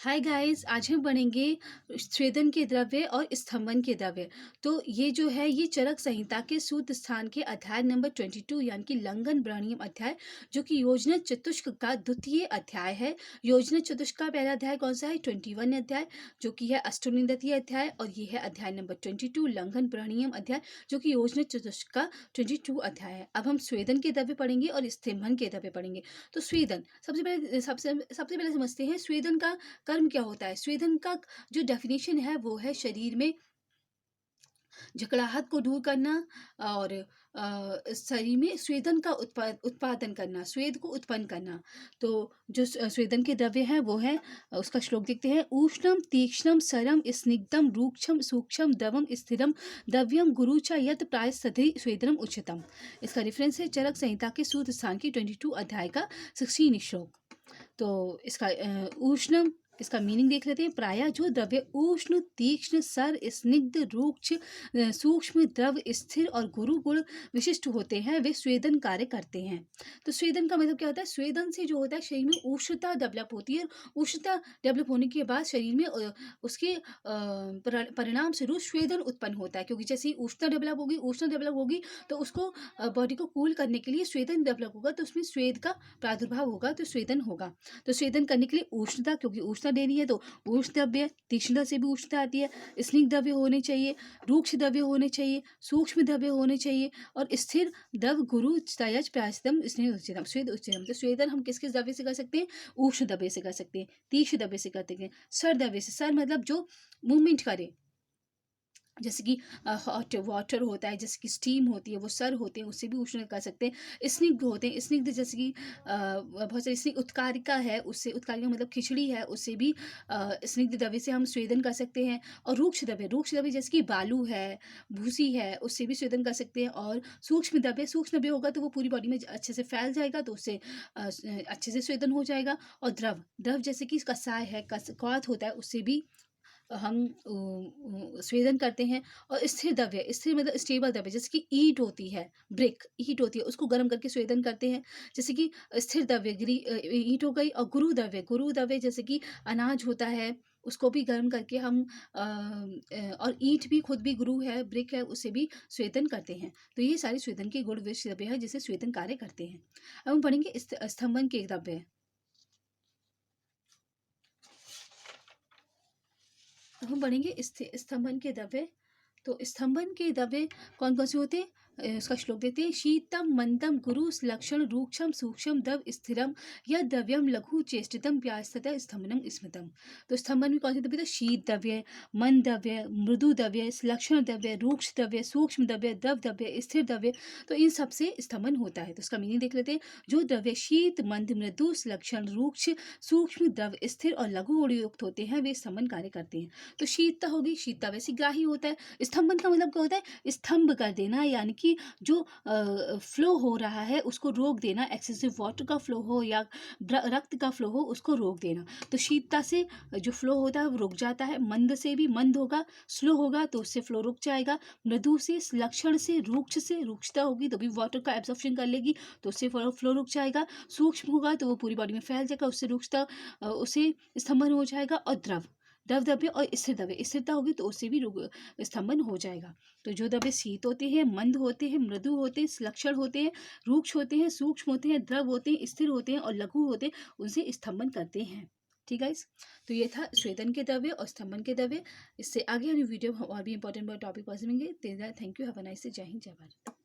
Hi guys, आज हम पढ़ेंगे स्वेदन के द्रव्य और स्तंभन के द्रव्य। तो ये जो है ये चरक संहिता के सूत्र स्थान के अध्याय नंबर 22 यानी कि लंघन ब्राणियम अध्याय, जो कि योजना चतुष्क का द्वितीय अध्याय है। योजना चतुष्क का पहला अध्याय कौन सा है? 21 अध्याय, जो कि है अष्टोन्नतीय अध्याय, और ये है अध्याय नंबर 22 लंघन ब्राणियम अध्याय, जो कि योजना चतुष्क का 22 अध्याय है। अब हम स्वेदन के द्रव्य पढ़ेंगे और स्तंभन के द्रव्य पढ़ेंगे। तो स्वेदन सबसे पहले समझते हैं स्वेदन का कर्म क्या होता है। स्वेदन का जो डेफिनेशन है वो है शरीर में जकड़ाहट को दूर करना और शरीर में स्वेदन का उत्पादन करना, स्वेद को उत्पन्न करना। तो जो स्वेदन के द्रव्य हैं वो है, उसका श्लोक देखते हैं। उष्णम तीक्ष्णम सरम स्निग्धम रूक्षम सूक्ष्म द्रवम स्थिरम द्रव्यम गुरु च यत प्राय सधि स्वेदनम उच्चतम। इसका रेफरेंस है चरक संहिता के सूत्र स्थान की 22 अध्याय का 16 श्लोक। तो इसका उष्णम, इसका मीनिंग देख लेते हैं। प्रायः जो द्रव्य उष्ण तीक्ष्ण सर स्निग्ध रूक्ष सूक्ष्म द्रव स्थिर और गुरु गुण विशिष्ट होते हैं वे स्वेदन कार्य करते हैं। तो स्वेदन का मतलब क्या होता है? स्वेदन से जो होता है शरीर में उष्णता डेवलप होती है। उष्णता डेवलप होने के बाद शरीर में उसके परिणाम स्वरूप स्वेदन उत्पन्न होता है, क्योंकि जैसे ही उष्णता डेवलप होगी तो उसको बॉडी को कूल करने के लिए स्वेदन डेवलप होगा, तो उसमें स्वेद का प्रादुर्भाव होगा, तो स्वेदन होगा। तो स्वेदन करने के लिए उष्णता, क्योंकि उष्णता देनी है तो उष्ण द्रव्य, तीक्ष्णता से भी उष्णता आती है, स्निग्ध द्रव्य होने चाहिए, रूक्ष द्रव्य होने चाहिए, सूक्ष्म द्रव्य होने चाहिए, और स्थिर द्रव गुरु तयज प्रायस्तम स्नेह उच्चतम स्वेद उच्चतम। तो स्वेदन हम किस किस द्रव्य से कर सकते हैं? उष्ण द्रव्य से कर सकते हैं, तीक्ष्ण द्रव्य से करते हैं, सर द्रव्य से। सर मतलब जो मूवमेंट करे, जैसे कि हॉट वाटर होता है, जैसे कि स्टीम होती है, वो सर होते हैं, उससे भी उष्ण कर सकते हैं। स्निग्ध होते हैं, स्निग्ध जैसे कि बहुत सारी स्निग्ध उत्कारिका है, उससे उत्कारिका मतलब खिचड़ी है, उससे भी स्निग्ध द्रव्य से हम स्वेदन कर सकते हैं। और रूक्ष द्रव्य जैसे कि बालू है, भूसी है, उससे भी स्वेदन कर सकते हैं। और सूक्ष्म द्रव्य होगा तो वो पूरी बॉडी में अच्छे से फैल जाएगा, तो उससे अच्छे से स्वेदन हो जाएगा। और द्रव द्रव जैसे कि कसाय है, क्वाथ होता है, उससे भी हम स्वेदन करते हैं। और स्थिर द्रव्य, स्थिर मतलब स्टेबल द्रव्य, जैसे कि ईंट होती है, ब्रिक ईंट होती है, उसको गर्म करके स्वेदन करते हैं। जैसे कि स्थिर द्रव्य ईंट हो गई। और गुरु द्रव्य जैसे कि अनाज होता है, उसको भी गर्म करके हम और ईंट भी खुद भी गुरु है, ब्रिक है, उससे भी स्वेदन करते हैं। तो ये सारी स्वेदन के गुण विशिष्ट द्रव्य है जिसे स्वेदन कार्य करते हैं। अब हम पढ़ेंगे स्तंभन के द्रव्य। अब हम पढ़ेंगे स्तंभन के द्रव्य। तो स्तंभन के द्रव्य कौन कौन से होते हैं? उसका श्लोक देते हैं। शीतम मंदम गुरु लक्षण रूक्षम सूक्ष्म द्रव स्थिरम यह द्रव्यम लघु चेष्टितम प्यास्तः स्तंभनम स्मृतम। तो स्तंभन में कौन से द्रव्य? शीत द्रव्य, मंद द्रव्य, मृदु द्रव्य, लक्षण द्रव्य, रूक्ष द्रव्य, सूक्ष्म द्रव्य, द्रव द्रव्य, स्थिर द्रव्य। तो इन सबसे स्तंभन होता है। तो उसका मीनिंग देख लेते हैं। जो द्रव्य शीत मंद मृदु लक्षण रूक्ष सूक्ष्म द्रव स्थिर और लघु गुणयुक्त होते हैं वे स्तंभन कार्य करते हैं। तो शीतता होगी, शीतता वैसे ग्राही होता है। स्तंभन का मतलब क्या होता है? स्तंभ कर देना, यानी कि जो फ्लो हो रहा है उसको रोक देना। एक्सेसिव वाटर का फ्लो हो या रक्त का फ्लो हो, उसको रोक देना। तो शीतता से जो फ्लो होता है वो रुक जाता है। मंद से भी, मंद होगा, स्लो होगा तो उससे फ्लो रुक जाएगा। मृदु से, लक्षण से, रूक्ष से, रूक्षता होगी तो भी वाटर का एब्जॉर्प्शन कर लेगी, तो उससे फ्लो रुक जाएगा। सूक्ष्म होगा तो वो पूरी बॉडी में फैल जाएगा, उससे रूक्षता, उससे स्तंभन हो जाएगा। और द्रव द्रव्य और स्थिर द्रव्य, स्थिरता होगी तो उससे भी स्तंभन हो जाएगा। तो जो द्रव्य शीत होते हैं, मंद होते हैं, मृदु होते हैं, लक्षण होते हैं, रूक्ष होते हैं, सूक्ष्म होते हैं, द्रव होते हैं, स्थिर होते हैं और लघु होते हैं, उनसे स्तंभन करते हैं। ठीक है। तो ये था स्वेदन के द्रव्य और स्तंभन के द्रव्य। इससे आगे वाली वीडियो और भी इंपॉर्टेंट टॉपिक पढ़ेंगे। Thank you, have a nice day. जय हिंद, जय भारत।